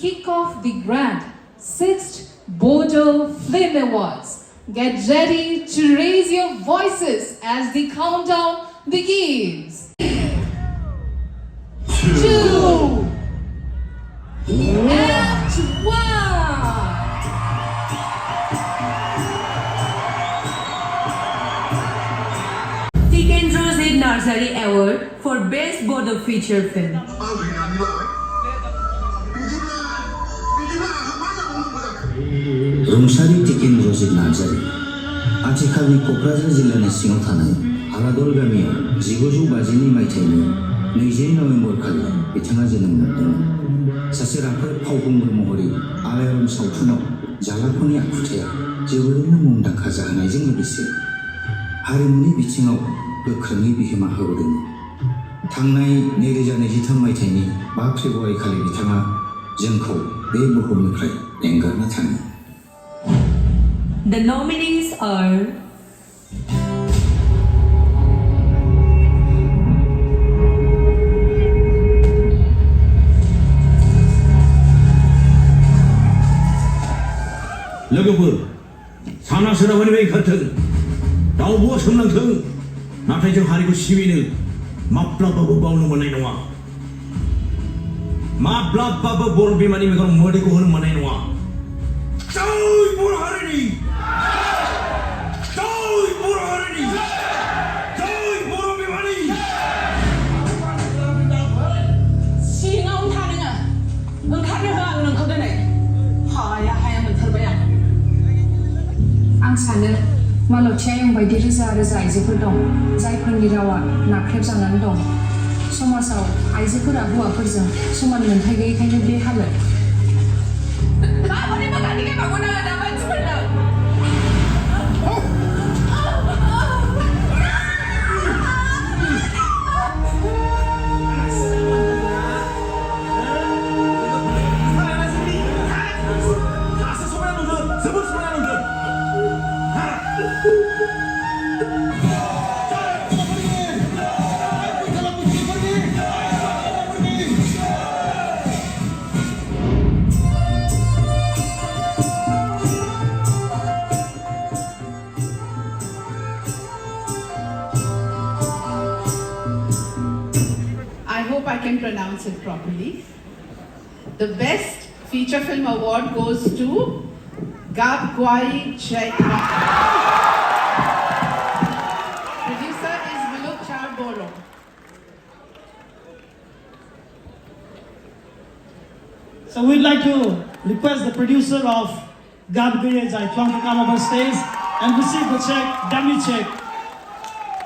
kick off the grand 6th Bodo Film Awards. Get ready to raise your voices as the countdown begins. 2 and 1. Tikendros Nursery Award for Best Bodo Feature Film. रुंसारि टिकेन्द्रजित नार्जारि आथिखालनि क'क्राझार जिल्लानि सिङाव थानाय आलादल गामियाव 1952 मायथाइनि 20 नबेम्बर खालि बिथाङा जोनोम मोनदोंमोन। सासे राफोद फावखुंगुर महरै आलायारन सावथुनाव जालाख'नि आखुथाया जोबोरैनो मुंदांखा जाहोनायजों लोगोसे हारिमुनि बिथिङाव गोख्रोङै बिहोमा होबोदोंमोन। थांनाय 2023 मायथाइनि 5 फेब्रुवारि खालि बिथाङा जोंखौ बे बुहुमनिफ्राय एंगारना थाङो। The nominees are लोगोफोर साना सोनाबनि बे ओंखारथों दाउब'आ सोमनांथों नाथाय जों हारिखौ सिबिनो माब्लाबाबो बावनो मोननाय नङा। माब्लाबाबो बर' बिमानि मेगनाव मोदैखौ होनो मोननाय नङा। जय बर' हारिनि जय बर' हारिनि जय बर' बिमानि सिङाव थानोङा ओंखारनो हो आं नोंखौ दिनै हाया मोनथारबाय आं सानो मालतीया आयं बायदि रोजा रोजा आइजोफोर दं जायफोरनि रावा नाख्रेबजानानै दं। समाजाव आइजोफोरा हौवाफोरजों समान मोनथाय गैयैखायनो बे हालोद। I hope I can pronounce it properly. The Best Feature Film Award goes to Gabgwai Chaitwa. Producer is Muluk Char Boro. So we'd like to request the producer of Gabgwai Chaitwa to come over stage and receive the check, dummy check.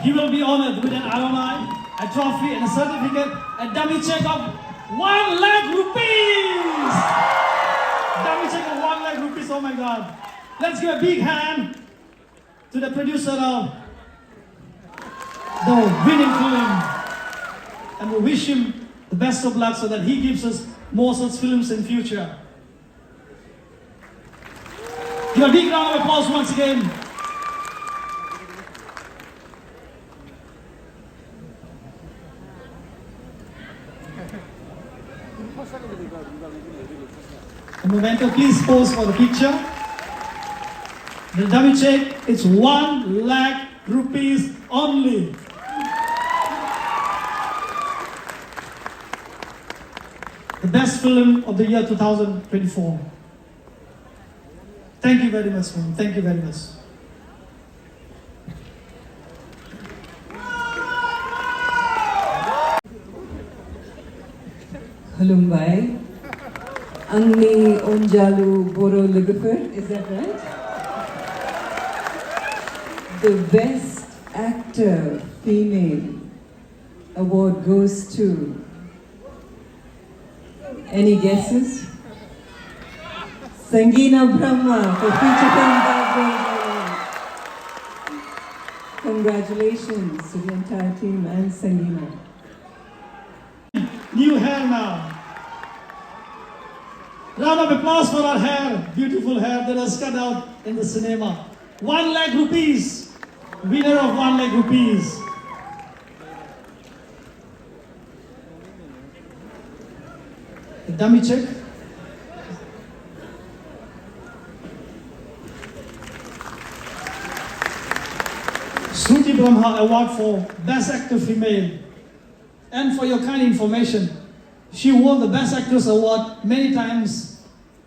He will be honored with an alumni, a trophy and a certificate, a dummy check of 1 lakh rupees! Dummy check of 1 lakh rupees, oh my God. Let's give a big hand to the producer of the winning film. And we wish him the best of luck so that he gives us more such films in future. Give a big round of applause once again. A momento, please pose for the picture. The dummy check, it's 1 lakh rupees only. The best film of the year 2024. Thank you very much, ma'am. Thank you very much. Khulumbai, Angni Onjalu Boro Lugufur, is that right? The Best Actor Female Award goes to... Any guesses? Sangeena Brahma for feature film background. Congratulations to the entire team and Sangeena. New hair now. Round of applause for our hair, beautiful hair that was cut out in the cinema. 1 lakh rupees, winner of 1 lakh rupees. The dummy check Brahma Award for Best Actor Female. And for your kind information, she won the Best Actress Award many times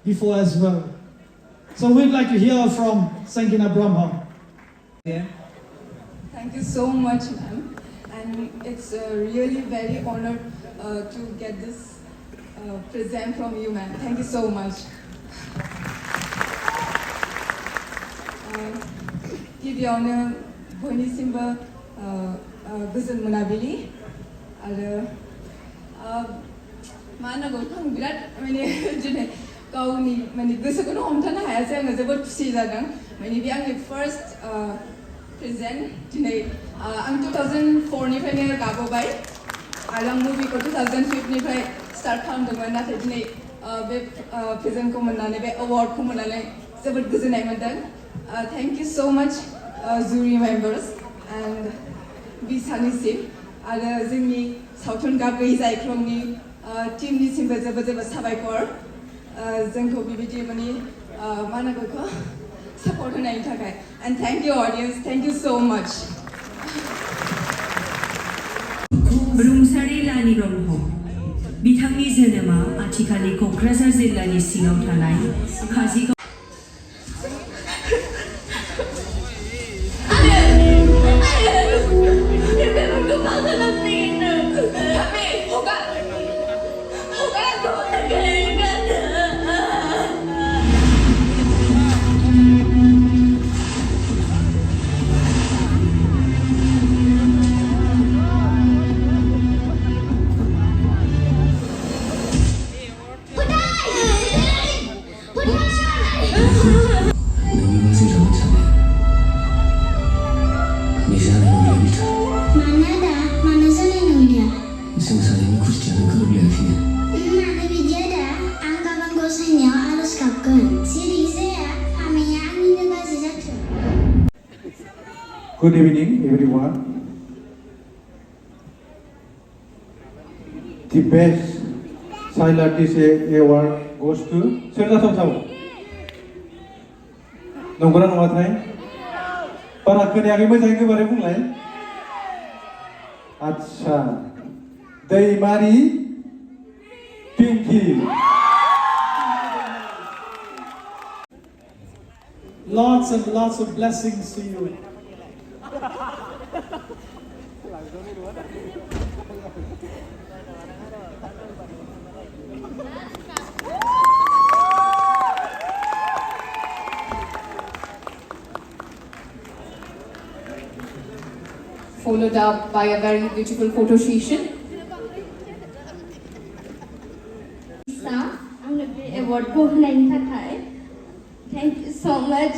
before as well. So we'd like to hear from Sankina Brahma. Thank you so much, ma'am. And it's really very honored to get this present from you, ma'am. Thank you so much. गिबियावनो बयनिसिमबो गोजोन मोनाबिलि आरो मा होनांगौ आं बिराद माने दिनै गावनि माने गोसोखौनो हमथानो हायासै आङो जोबोद खुसि जादों माने बे आंनि फार्स्ट प्रेजेन्ट दिनै आं 2004 निफ्रायनो गाबोबाय आरो आं मुभिखौ 2005 निफ्राय स्टार्ट खालामदोंमोन नाथाय दिनै बे प्रेजेन्टखौ मोननानै बे एवार्डखौ मोननानै जोबोद गोजोननाय मोनदों थैंक यू सो मच जुरी मेम्बार्स एंड बिसानिसिम आरो जोंनि सावथुन गाबै जायख्लंनि टीमनिसिमबो जोबोद जोबोद साबायखर जोंखौ बेबायदि माने मा होनांगौ बेखौ सापर्ट होनायनि थाखाय and thank you audience thank you so much रुंसारि लानि ब्रह्म बिथांनि जोनोमा आथिखालनि क'क्राझार जिल्लानि सिङाव थानाय काजिगाव Good evening, everyone. The best child artist award goes to Serta Samsam. नंगौना नङाथाय बारा खोनायाखै मोजाङै गोबारै बुंलाय आच्छा Daimari Pinky Lots and lots of blessings to you. Followed up by a very beautiful photo session. Thank you so much,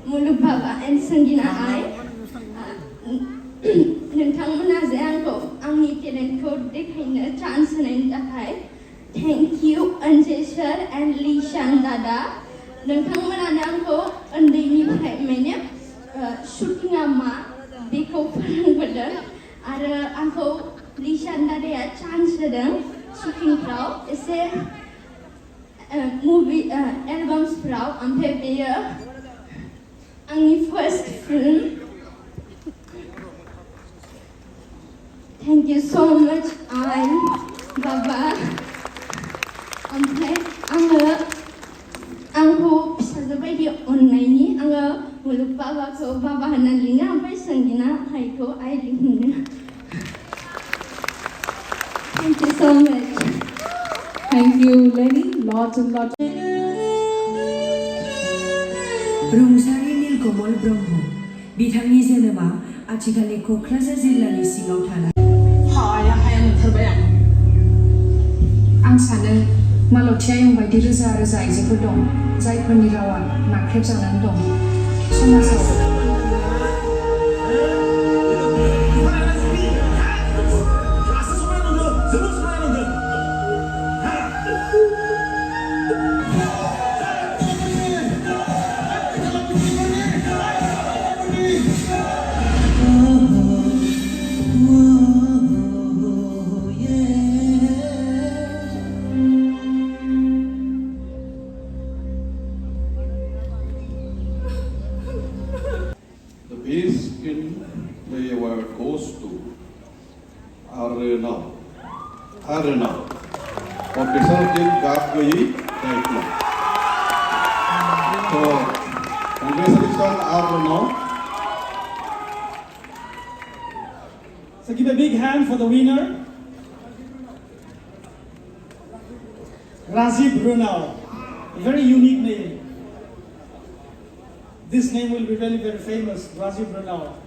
Muluk Baba and Sangina Ai. नोंथांमोना जे आंखौ आंनि टेलेन्टखौ देखायनो चान्स होनायनि थाखाय thank you Anjay sir and Lishan दादा नोंथांमोनानो आंखौ उन्दैनिफ्राय माने शुटिंआ मा बेखौ फोरोंबोदों आरो आंखौ लीशान दादाया चान्स होदों शुटिंफ्राव एसे मुभि एलबाम्सफ्राव ओमफ्राय बेयो आंनि first film Thank you so much, Baba. ओमफ्राय आंखौ फिसाजो बायदि अननायनि आङो मुलुग बाबाखौ बाबा होननानै लिङो ओमफ्राय संगिना आइखौ आइ लिङो Thank you so much. Thank you, Lenny. Lots and lots. रुंसारि नीलकमल ब्रह्म बिथांनि जोनोमा आथिखालनि क'क्राझार जिल्लानि सिङाव थानाय आं सानो मालतीयायं बायदि रोजा रोजा आइजोफोर दं जायफोरनि रावा नाख्रेबजानानै दं समाजाव goes to Arnav. Official team Gapgui Taiklong. So, congratulations Arnav. So give a big hand for the winner. Rajiv Brunel. A very unique name. This name will be very, very famous, Rajiv Brunel.